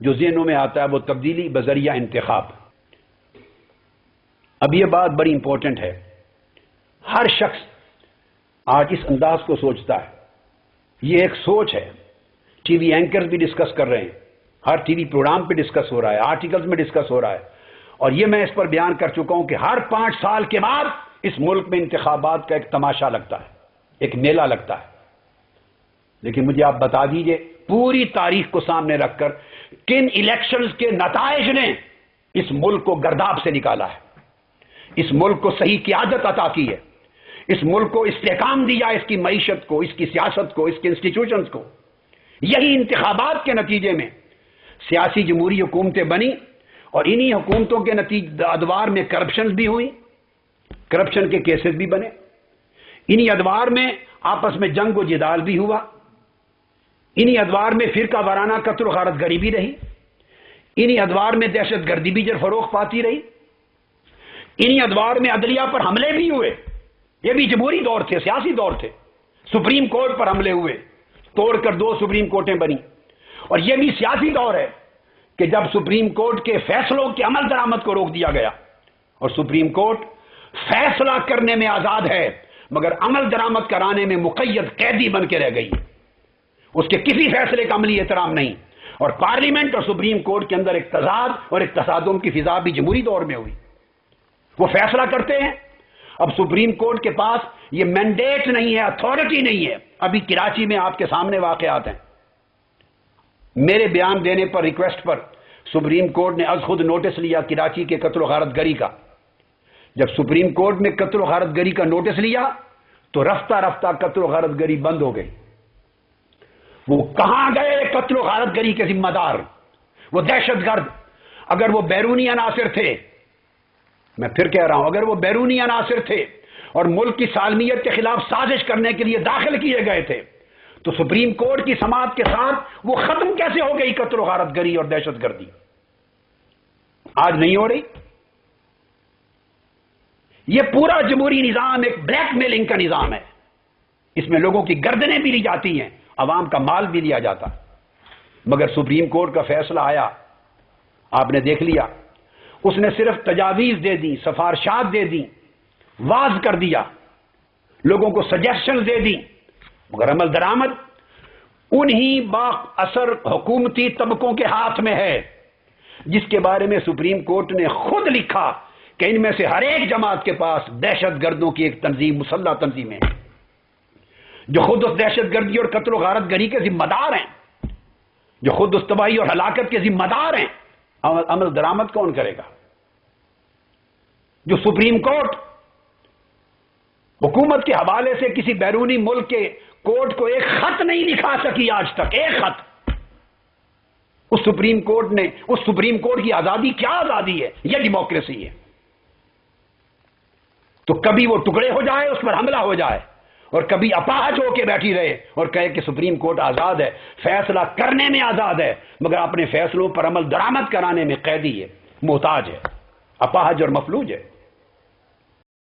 جو ذہنوں میں آتا ہے وہ تبدیلی بذریعہ انتخاب. اب یہ بات بڑی امپورٹنٹ ہے. ہر شخص آج اس انداز کو سوچتا ہے. یہ ایک سوچ ہے. ٹی وی اینکرز بھی ڈسکس کر رہے ہیں، ہر ٹی وی پروگرام پہ ڈسکس ہو رہا ہے، آرٹیکلز میں ڈسکس ہو رہا ہے، اور یہ میں اس پر بیان کر چکا ہوں کہ ہر 5 سال کے بعد اس ملک میں انتخابات کا ایک تماشا لگتا ہے، ایک میلہ لگتا ہے. لیکن مجھے آپ بتا دیجئے پوری تاریخ کو سامنے رکھ کر کن الیکشنز کے نتائج نے اس ملک کو گرداب سے نکالا ہے، اس ملک کو صحیح قیادت عطا کی ہے، اس ملک کو استحکام دیا، اس کی معیشت کو، اس کی سیاست کو، اس کے انسٹیٹیوشنز کو. یہی انتخابات کے نتیجے میں سیاسی جمہوری حکومتیں بنی، اور انہی حکومتوں کے ادوار میں کرپشن بھی ہوئی، کرپشن کے کیسز بھی بنے، انہی ادوار میں آپس میں جنگ و جدال بھی ہوا، انہی ادوار میں فرقہ وارانہ قتل و غارت گری بھی رہی، انہی ادوار میں دہشت گردی بھی فروغ پاتی رہی، انہی ادوار میں عدلیہ پر حملے بھی ہوئے. یہ بھی جمہوری دور تھے، سیاسی دور تھے. سپریم کورٹ پر حملے ہوئے، توڑ کر 2 سپریم کورٹیں بنی. اور یہ بھی سیاسی دور ہے کہ جب سپریم کورٹ کے فیصلوں کے عمل درآمد کو روک دیا گیا، اور سپریم کورٹ فیصلہ کرنے میں آزاد ہے مگر عمل درآمد کرانے میں مقید قیدی بن کے رہ گئی. اس کے کسی فیصلے کا عملی احترام نہیں. اور پارلیمنٹ اور سپریم کورٹ کے اندر ایک تضاد اور ایک تصادم کی فضا بھی جمہوری دور میں ہوئی. وہ فیصلہ کرتے ہیں. اب سپریم کورٹ کے پاس یہ مینڈیٹ نہیں ہے، اتھارٹی نہیں ہے. ابھی کراچی میں آپ کے سامنے واقعات ہیں. میرے بیان دینے پر، ریکویسٹ پر، سپریم کورٹ نے از خود نوٹس لیا کراچی کے قتل و غارت گری کا. جب سپریم کورٹ نے قتل و غارت گری کا نوٹس لیا تو رفتہ رفتہ قتل و غارت گری بند ہو گئی. وہ کہاں گئے قتل و غارت گری کے ذمہ دار؟ وہ دہشت گرد اگر وہ بیرونی عناصر تھے، میں پھر کہہ رہا ہوں، اگر وہ بیرونی عناصر تھے اور ملک کی سالمیت کے خلاف سازش کرنے کے لیے داخل کیے گئے تھے، تو سپریم کورٹ کی سماعت کے ساتھ وہ ختم کیسے ہو گئی قتل و غارت گری اور دہشت گردی؟ آج نہیں ہو رہی. یہ پورا جمہوری نظام ایک بلیک میلنگ کا نظام ہے. اس میں لوگوں کی گردنیں بھی لی جاتی ہیں، عوام کا مال بھی لیا جاتا. مگر سپریم کورٹ کا فیصلہ آیا، آپ نے دیکھ لیا. اس نے صرف تجاویز دے دی، سفارشات دے دی، واز کر دیا، لوگوں کو سجیشن دے دی، مگر عمل درآمد انہی با اثر حکومتی طبقوں کے ہاتھ میں ہے جس کے بارے میں سپریم کورٹ نے خود لکھا کہ ان میں سے ہر ایک جماعت کے پاس دہشت گردوں کی ایک تنظیم، مسلح تنظیمیں ہیں، جو خود اس دہشت گردی اور قتل و غارت گری کے ذمہ دار ہیں، جو خود اس تباہی اور ہلاکت کے ذمہ دار ہیں. عمل درآمد کون کرے گا؟ جو سپریم کورٹ حکومت کے حوالے سے کسی بیرونی ملک کے کورٹ کو ایک خط نہیں لکھا سکی آج تک، ایک خط. اس سپریم کورٹ کی آزادی کیا آزادی ہے؟ یہ ڈیموکریسی ہے. تو کبھی وہ ٹکڑے ہو جائے، اس پر حملہ ہو جائے، اور کبھی اپاہج ہو کے بیٹھی رہے اور کہے کہ سپریم کورٹ آزاد ہے، فیصلہ کرنے میں آزاد ہے مگر اپنے فیصلوں پر عمل درآمد کرانے میں قیدی ہے، محتاج ہے، اپاہج اور مفلوج ہے.